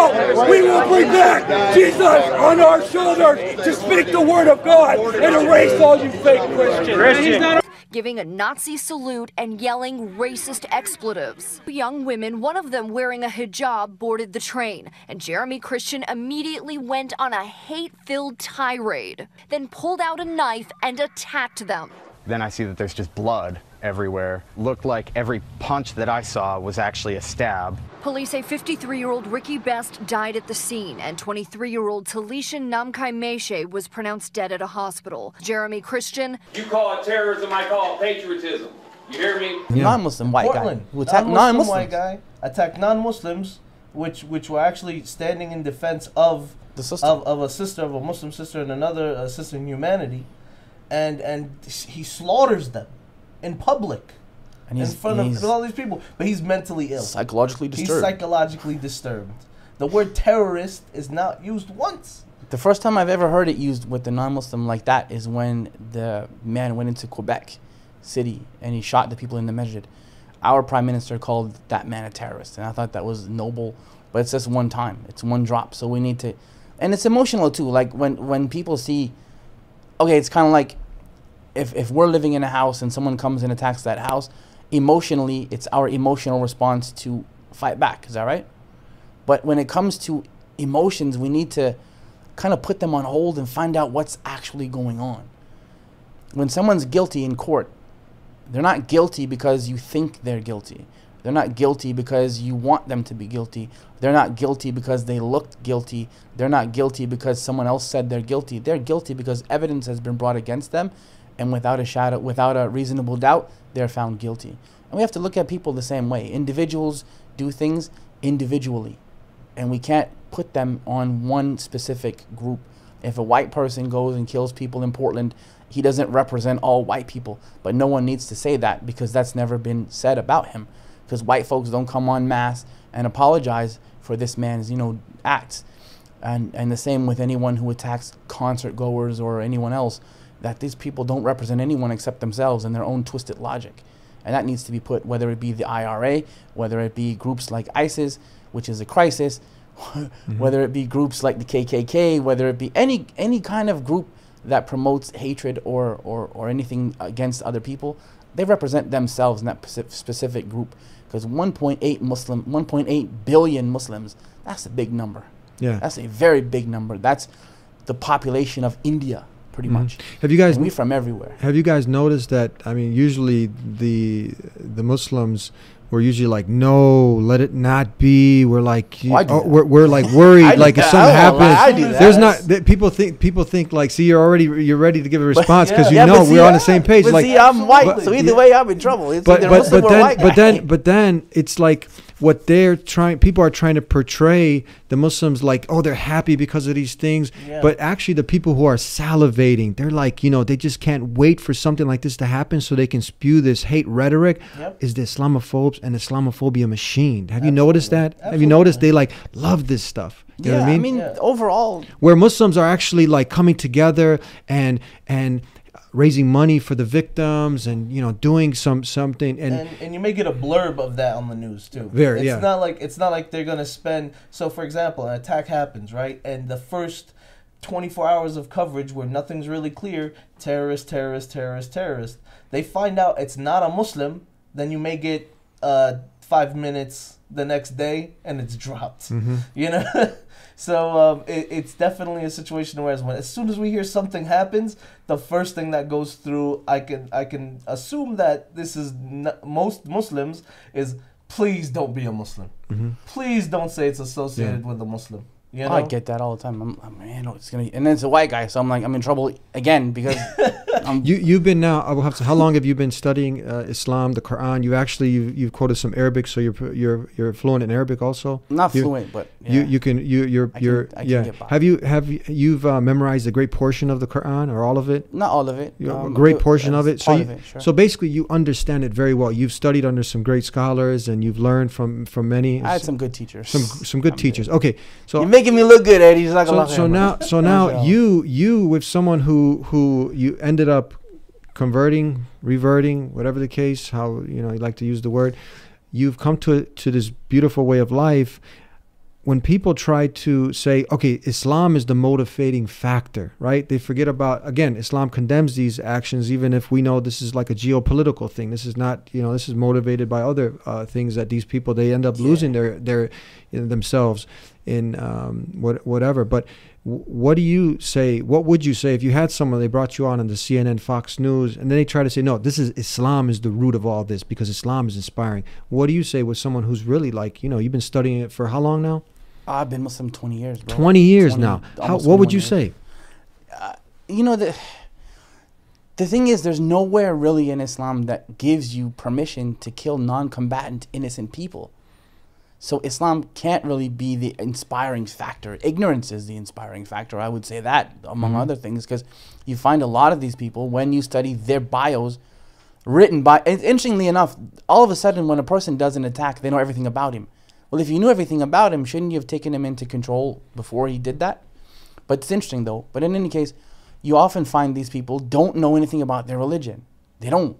We will bring back Jesus on our shoulders to speak the word of God and erase all you fake Christians. Giving a Nazi salute and yelling racist expletives. Young women, one of them wearing a hijab, boarded the train, and Jeremy Christian immediately went on a hate-filled tirade, then pulled out a knife and attacked them. Then I see that there's just blood everywhere. Looked like every punch that I saw was actually a stab. Police say 53-year-old Ricky Best died at the scene, and 23-year-old Talisha Namkai Meshe was pronounced dead at a hospital. Jeremy Christian. You call it terrorism, I call it patriotism. You hear me? Non-Muslim white Portland. guy who attacked non-Muslims. White guy attacked non-Muslims, which were actually standing in defense of the sister. of a Muslim sister and another sister in humanity, and he slaughters them in public, and in front of all these people. But he's mentally ill, psychologically disturbed. He's psychologically disturbed. The word terrorist is not used once. The first time I've ever heard it used with the non-Muslim like that is when the man went into Quebec City and he shot the people in the masjid. Our prime minister called that man a terrorist, and I thought that was noble. But it's just one time, it's one drop. So we need to, and it's emotional too. Like when people see, okay, it's kind of like if we're living in a house and someone comes and attacks that house, emotionally, it's our emotional response to fight back. Is that right? But when it comes to emotions, we need to kind of put them on hold and find out what's actually going on. When someone's guilty in court, They're not guilty because you think they're guilty. They're not guilty because you want them to be guilty. They're not guilty because they looked guilty. They're not guilty because someone else said they're guilty. They're guilty because evidence has been brought against them, and without a reasonable doubt, they're found guilty. And we have to look at people the same way. Individuals do things individually, and we can't put them on one specific group. If a white person goes and kills people in Portland, he doesn't represent all white people. But no one needs to say that, because that's never been said about him. Because white folks don't come en masse and apologize for this man's, acts. And the same with anyone who attacks concert goers or anyone else, that these people don't represent anyone except themselves and their own twisted logic. And that needs to be put, whether it be the IRA, whether it be groups like ISIS, which is a crisis, whether it be groups like the KKK, whether it be any kind of group that promotes hatred or anything against other people, they represent themselves in that specific group. Because 1.8 billion Muslims, that's a big number. Yeah, that's a very big number. That's the population of India, pretty much. Have you guys? And we from everywhere. Have you guys noticed that? I mean, usually the Muslims were usually like, no, let it not be. We're like, we're like worried, like if something happens. There's not. People think like, see, you're ready to give a response because we're on the same page. But like, see, I'm white, so either way, I'm in trouble. It's either Muslim or white guy. But then it's like what people are trying to portray the Muslims like, oh, they're happy because of these things. Yeah. But actually the people who are salivating, they're like, they just can't wait for something like this to happen so they can spew this hate rhetoric. Is the Islamophobes and Islamophobia machine. Have you noticed that? Absolutely. Have you noticed they like love this stuff? You know what I mean? Overall. Where Muslims are actually like coming together and raising money for the victims and doing something and you may get a blurb of that on the news too. It's not like they're gonna spend. So for example, an attack happens, right, and the first 24 hours of coverage where nothing's really clear, terrorist, they find out it's not a Muslim, then you may get 5 minutes the next day and it's dropped. So it's definitely a situation where as soon as we hear something happens, the first thing that goes through, I can assume that this is most Muslims is, please don't be a Muslim. Please don't say it's associated with a Muslim. I get that all the time. It's gonna, and then it's a white guy, so I'm like, I'm in trouble again because you've been now. How long have you been studying Islam, the Quran? You've quoted some Arabic, so you're fluent in Arabic also. Not fluent, but yeah. I can get by. Have you've memorized a great portion of the Quran or all of it? Not all of it. A great portion of it. Sure. So basically, you understand it very well. You've studied under some great scholars, and you've learned from many. I had some good teachers. Some good teachers. Okay, so. Making me look good, Eddie. So now you with someone who you ended up converting, reverting, whatever the case, how you like to use the word, you've come to this beautiful way of life. When people try to say, okay, Islam is the motivating factor, right? They forget about, again, Islam condemns these actions, even if we know this is like a geopolitical thing. This is not, this is motivated by other things that these people, they end up losing their themselves in whatever. But what do you say? What would you say if you had someone, they brought you on the CNN, Fox News, and then they try to say, no, this is Islam is the root of all this because Islam is inspiring. What do you say with someone who's really like, you've been studying it for how long now? I've been Muslim 20 years, bro. 20 years now. What would you say? The thing is, there's nowhere really in Islam that gives you permission to kill non-combatant innocent people. So Islam can't really be the inspiring factor. Ignorance is the inspiring factor. I would say that, among other things, because you find a lot of these people, when you study their bios, written by, interestingly enough, all of a sudden when a person does an attack, they know everything about him. Well, if you knew everything about him, shouldn't you have taken him into control before he did that? But it's interesting, though. But in any case, you often find these people don't know anything about their religion. They don't.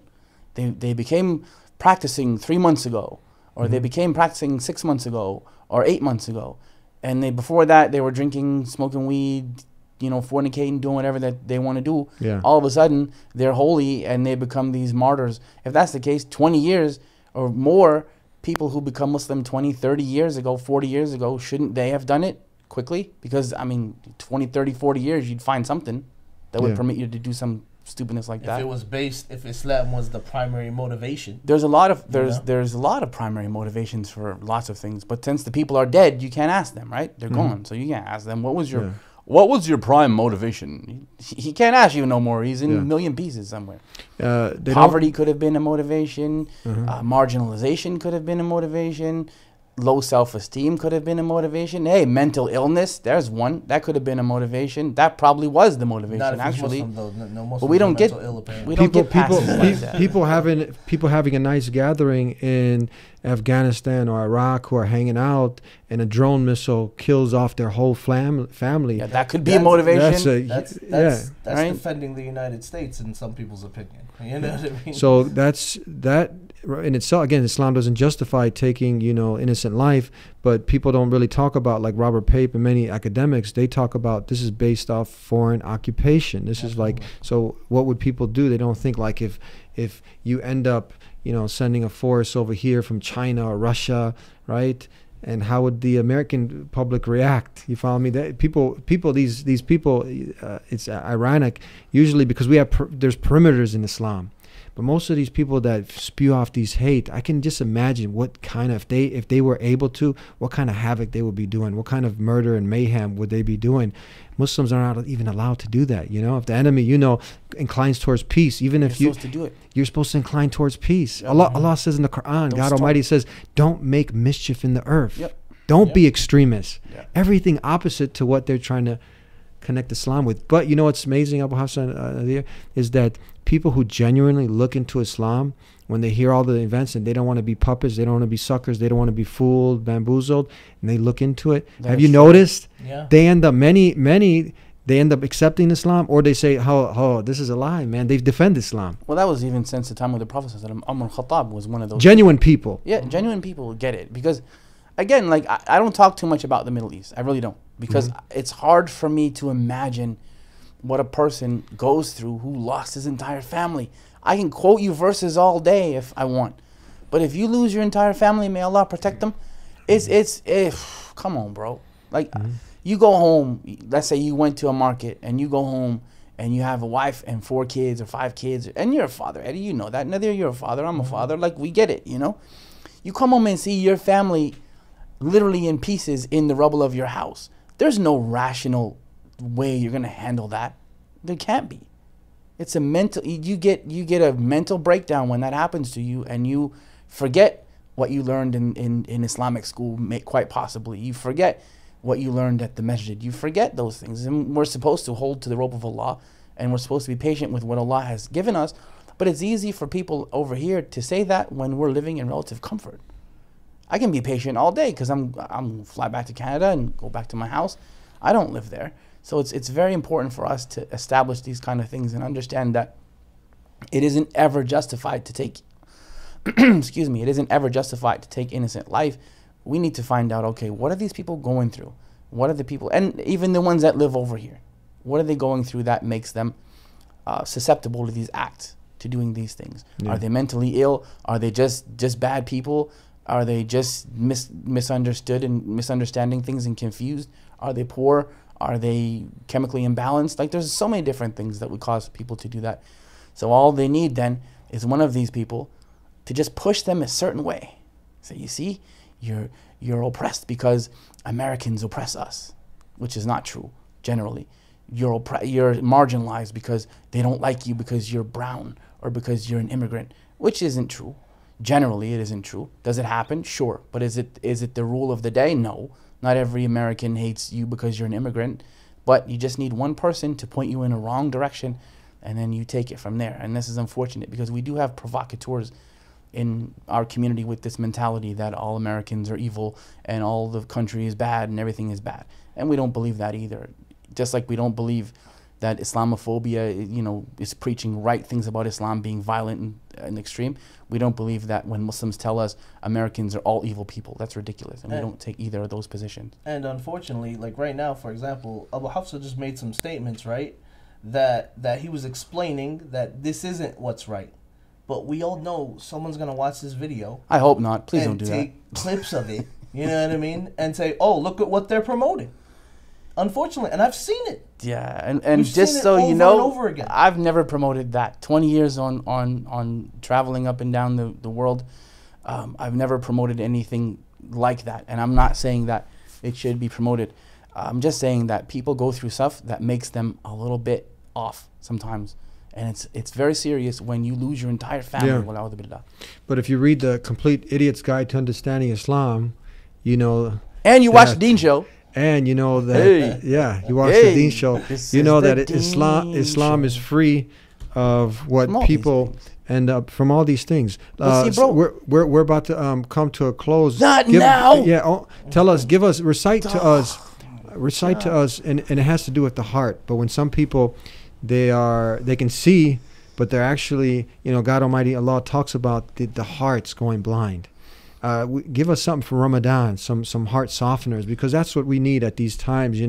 They became practicing 3 months ago, or they became practicing 6 months ago, or 8 months ago. And before that, they were drinking, smoking weed, fornicating, doing whatever that they want to do. Yeah. All of a sudden, they're holy, and they become these martyrs. If that's the case, 20 years or more, people who become Muslim 20, 30 years ago, 40 years ago, shouldn't they have done it quickly? Because, 20, 30, 40 years, you'd find something that would permit you to do some stupidness like If that. it was based, if Islam was the primary motivation. There's a lot of there's a lot of primary motivations for lots of things, but since the people are dead, you can't ask them, right? They're gone, so you can't ask them what was your prime motivation. He can't ask you no more. He's in a million pieces somewhere. Poverty could have been a motivation. Marginalization could have been a motivation. Low self-esteem could have been a motivation. Hey, mental illness, there's one. That could have been a motivation. That probably was the motivation, Not if he's actually. Muslim, though. No Muslims But we don't are get mental ill, apparently. we don't get passes like that. people having a nice gathering in Afghanistan or Iraq who are hanging out, and a drone missile kills off their whole family. Yeah, that could be a motivation. That's right? defending the United States in some people's opinion. You know what I mean? So that in itself, again, Islam doesn't justify taking, innocent life, but people don't really talk about, like Robert Pape and many academics, they talk about this is based off foreign occupation. This is like, so what would people do? They don't think like if you end up, sending a force over here from China or Russia, right? And how would the American public react? You follow me? That these people, it's ironic, usually because there's perimeters in Islam. But most of these people that spew off these hate, I can just imagine what kind of, if they were able to, what kind of havoc they would be doing, what kind of murder and mayhem would they be doing. Muslims are not even allowed to do that. If the enemy, inclines towards peace, even if you're supposed to do it. You're supposed to incline towards peace. Allah says in the Quran, God Almighty says, don't make mischief in the earth. Don't be extremists. Everything opposite to what they're trying to connect Islam with. But what's amazing, Abu Hassan, is that people who genuinely look into Islam, when they hear all the events and they don't want to be puppets, they don't want to be suckers, they don't want to be fooled, bamboozled, and they look into it. Have you noticed? Yeah. They end up, many, they end up accepting Islam, or they say, oh, this is a lie, man. They defend Islam. Well, that was even since the time of the Prophet. Umar Khattab was one of those. Genuine people. Yeah, genuine people get it. Because, again, like I don't talk too much about the Middle East. I really don't. Because it's hard for me to imagine what a person goes through who lost his entire family. I can quote you verses all day if I want. But if you lose your entire family, may Allah protect them, come on, bro. Like, you go home, let's say you went to a market and you go home and you have a wife and 4 kids or 5 kids, and you're a father, Eddie, you know that. Neither you're a father, I'm a father. Like, we get it, You come home and see your family literally in pieces in the rubble of your house. There's no rational way you're going to handle that. There can't be. It's a mental, you get a mental breakdown when that happens to you, and you forget what you learned in Islamic school, quite possibly. You forget what you learned at the masjid. You forget those things. And we're supposed to hold to the rope of Allah, and we're supposed to be patient with what Allah has given us. But it's easy for people over here to say that when we're living in relative comfort. I can be patient all day because I'm fly back to Canada and go back to my house. I don't live there. So it's very important for us to establish these kind of things and understand that it isn't ever justified to take excuse me, it isn't ever justified to take innocent life. We need to find out, okay, what are these people going through? What are the people, and even the ones that live over here, what are they going through that makes them susceptible to these acts, to doing these things? Are they mentally ill? Are they just bad people? Are they just misunderstood and misunderstanding things and confused? Are they poor? Are they chemically imbalanced? Like, there's so many different things that would cause people to do that. So all they need then is one of these people to just push them a certain way. So you see, you're oppressed because Americans oppress us, which is not true generally. You're marginalized because they don't like you because you're brown or because you're an immigrant, which isn't true. Generally, it isn't true. Does it happen? Sure. But is it the rule of the day? No. Not every American hates you because you're an immigrant, but you just need one person to point you in a wrong direction, and then you take it from there. And this is unfortunate because we do have provocateurs in our community with this mentality that all Americans are evil and all the country is bad and everything is bad. And we don't believe that either. Just like we don't believe that Islamophobia, is preaching right things about Islam being violent and extreme. We don't believe that when Muslims tell us Americans are all evil people. That's ridiculous, and we don't take either of those positions. And unfortunately, like right now, for example, Abu Hafsa just made some statements, right, that he was explaining that this isn't what's right. But we all know someone's going to watch this video. I hope not. Please don't do that. And take clips of it, you know what I mean, and say, oh, look at what they're promoting. Unfortunately, and I've seen it. Yeah, and We've just seen it so you over know, and over again. I've never promoted that. 20 years on traveling up and down the world, I've never promoted anything like that. And I'm not saying that it should be promoted. I'm just saying that people go through stuff that makes them a little bit off sometimes. And it's very serious when you lose your entire family. Yeah. But if you read the Complete Idiot's Guide to Understanding Islam, you know... And you watch the Deen Show. And you know that, you watch the Deen Show. You know that Islam is free of what people end up from all these things. So we're about to come to a close. Not now. Yeah. Tell us. Recite to us. Recite to us, and it has to do with the heart. But when some people, they can see, but they're actually, God Almighty Allah talks about the hearts going blind. Give us something for Ramadan, some heart softeners, because that's what we need at these times.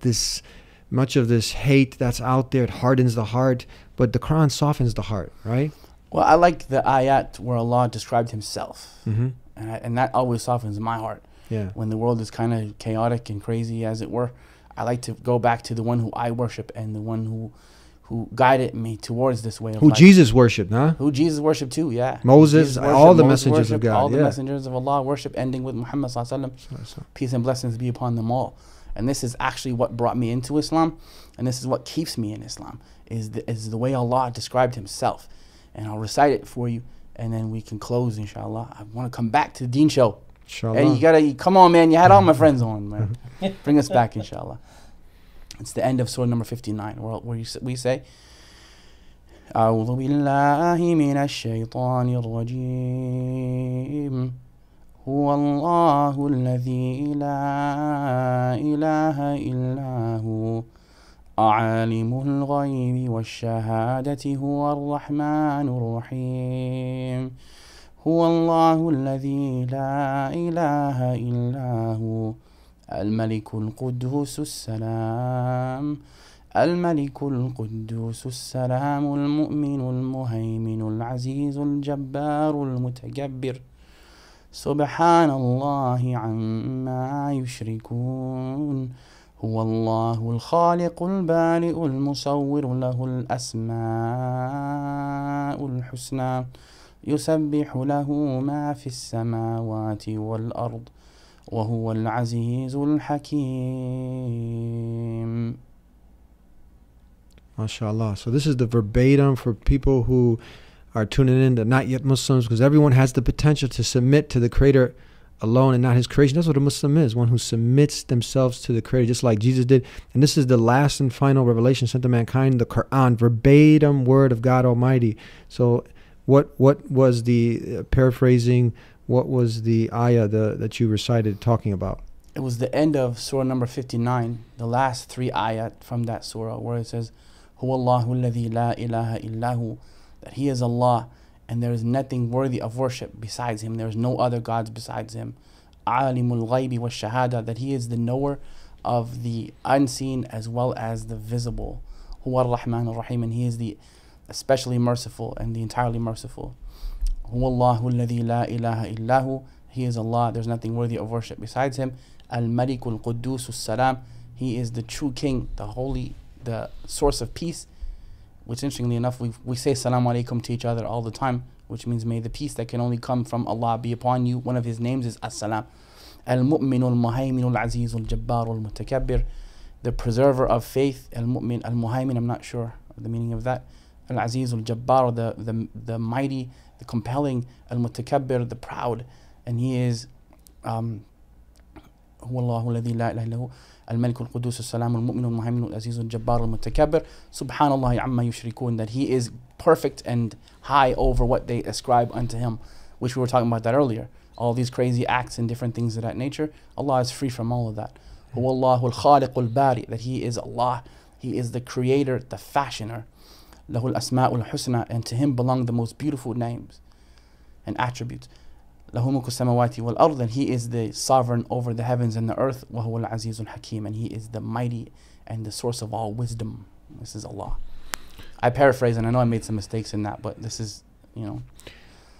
This much of this hate that's out there, it hardens the heart, but the Quran softens the heart, right? Well, I like the ayat where Allah described Himself, and that always softens my heart. Yeah. When the world is kind of chaotic and crazy, as it were, I like to go back to the one who I worship and the one who guided me towards this way of life. Who Jesus worshipped, huh? Who Jesus worshipped too, yeah. Moses, all the messengers of God. All the messengers of Allah worship, ending with Muhammad sallallahu alaihi wasallam. Peace and blessings be upon them all. And this is actually what brought me into Islam, and this is what keeps me in Islam, is the way Allah described Himself. And I'll recite it for you, and then we can close, inshallah. I want to come back to the Deen Show. Inshallah. Hey, you gotta come on, man. You had all my friends on, man. Bring us back, inshallah. It's the end of surah number 59, where we say, أعوذ بالله من الشيطان الرجيم هو الله الذي لا إله إلا هو عالم الغيب والشهادة هو الرحمن الرحيم هو الله الذي لا إله إلا هو الملك القدوس السلام الملك القدوس السلام المؤمن المهيمن العزيز الجبار المتكبر سبحان الله عما يشركون هو الله الخالق البارئ المصور له الأسماء الحسنى يسبح له ما في السماوات والأرض وهو العزيز الحكيم. MashaAllah. So this is the verbatim for people who are tuning in, the not yet Muslims, because everyone has the potential to submit to the Creator alone and not His creation. That's what a Muslim is, one who submits themselves to the Creator, just like Jesus did. And this is the last and final revelation sent to mankind, the Qur'an, verbatim word of God Almighty. So what was the paraphrasing? What was the ayah that you recited talking about? It was the end of surah number 59, the last 3 ayat from that surah, where it says, هو الله الذي لا إله إلا هو, that He is Allah and there is nothing worthy of worship besides Him. There is no other gods besides Him. عالم الغيب والشهادة, that He is the knower of the unseen as well as the visible. هو الرحمن الرحيم, and He is the especially merciful and the entirely merciful. هو الله الذي لا إله إلا هو, He is Allah, there's nothing worthy of worship besides Him. الملك القدوس السلام, He is the true King, the holy, the source of peace. Which, interestingly enough, we say Assalamu alaikum to each other all the time, which means may the peace that can only come from Allah be upon you. One of His names is As-Salam. Al-Mu'min al-Muhaymin al-Aziz al-Jabbar al-Mutakabbir, the preserver of faith. Al-Mu'min al-Muhaymin, I'm not sure of the meaning of that. Al-Aziz al-Jabbar, the mighty, the compelling. Al-Mutakabbir, the proud. And He is هو الله الذي لا إله إلا هو الملك القدوس السلام المؤمن المهيمن العزيز الجبار المتكبر سبحان الله عما يشركون, that He is perfect and high over what they ascribe unto Him, which we were talking about that earlier. All these crazy acts and different things of that nature, Allah is free from all of that. هو الله الخالق البارئ, that He is Allah, He is the creator, the fashioner. له الأسماء الحسنى, and to Him belong the most beautiful names and attributes. له ملك السماوات والأرض, and He is the sovereign over the heavens and the earth. وهو العزيز الحكيم, and He is the mighty and the source of all wisdom. This is Allah. I paraphrase, and I know I made some mistakes in that, but this is,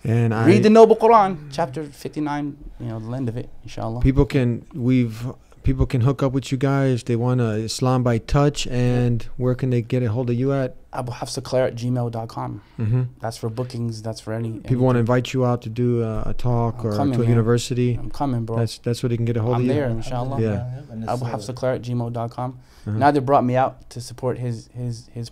And read the Noble Quran, chapter 59, the end of it, inshallah. We've people can hook up with you guys. They want Islam by touch, and where can they get a hold of you at? AbuHafsaClaire@gmail.com. Mm-hmm. That's for bookings. That's for any. People want to invite you out to do a talk or to a university. I'm coming, bro. That's where they can get a hold of you. I'm there, inshallah. Yeah. AbuHafsaClaire@gmail.com. Nader brought me out to support his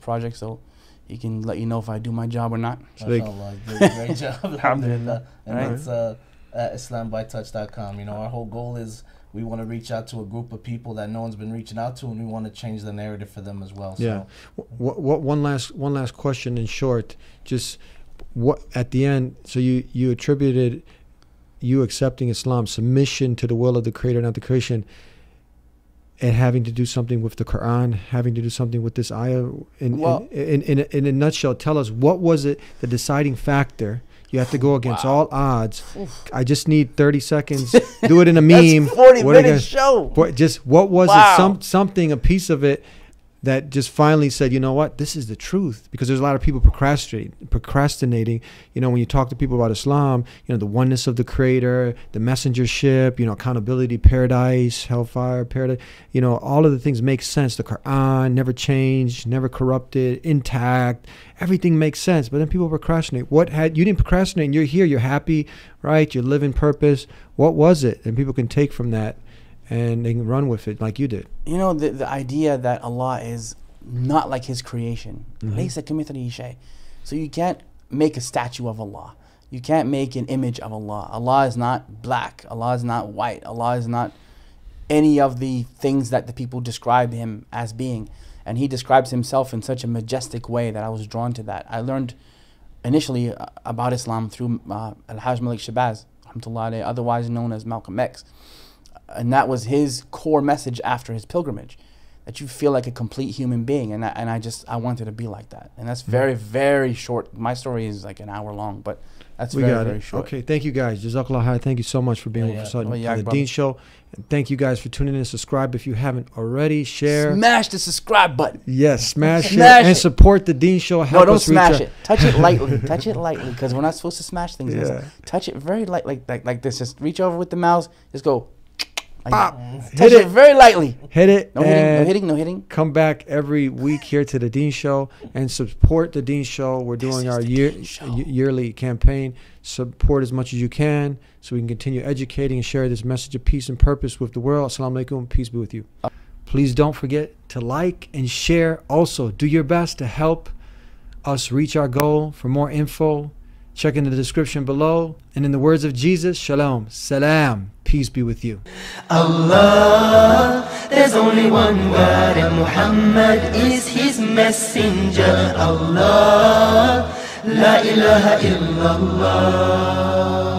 project, so he can let you know if I do my job or not. Great job. Alhamdulillah. And it's at islambytouch.com. You know, our whole goal is we want to reach out to a group of people that no one's been reaching out to, and we want to change the narrative for them as well. Yeah. So. One last question in short. Just what at the end. So you attributed you accepting Islam, submission to the will of the Creator, not the creation, and having to do something with the Quran, having to do something with this ayah. In a nutshell, tell us, what was it, the deciding factor? You have to go against all odds. I just need 30 seconds. Do it in a meme. That's 40-minute show. Just what was it? Something, a piece of it that just finally said, you know what, this is the truth. Because there's a lot of people procrastinating. You know, when you talk to people about Islam, you know, the oneness of the Creator, the messengership, you know, accountability, paradise, hellfire, paradise. You know, all of the things make sense. The Quran never changed, never corrupted, intact. Everything makes sense. But then people procrastinate. You didn't procrastinate, and you're here, you're happy, right? You're living purpose. What was it? And people can take from that, and they can run with it like you did. You know, the idea that Allah is not like His creation. So you can't make a statue of Allah. You can't make an image of Allah. Allah is not black. Allah is not white. Allah is not any of the things that the people describe Him as being. And He describes Himself in such a majestic way that I was drawn to that. I learned initially about Islam through Al-Hajj Malik Shabazz, otherwise known as Malcolm X. And that was his core message after his pilgrimage, that you feel like a complete human being. And I wanted to be like that. And that's very, very short. My story is like an hour long, but that's very short. Okay, thank you guys. Jazakallah khair. Thank you so much for being with us on the Deen Show. And thank you guys for tuning in. Subscribe if you haven't already. Share. Smash the subscribe button. Yes, smash it. And support the Deen Show. No, don't smash it. Touch it lightly. Touch it lightly, because we're not supposed to smash things. Yeah. Touch it very light, like this. Just reach over with the mouse. Just go. Pop. Touch it very lightly. Hit it. No hitting. Come back every week here to the Deen Show and support the Deen Show. We're doing our yearly campaign. Support as much as you can so we can continue educating and share this message of peace and purpose with the world. Assalamu alaikum. Peace be with you. Please don't forget to like and share. Also, do your best to help us reach our goal. For more info, check in the description below. And in the words of Jesus, Shalom, Salam, peace be with you. Allah, there's only one God, and Muhammad is His messenger. Allah, la ilaha illallah.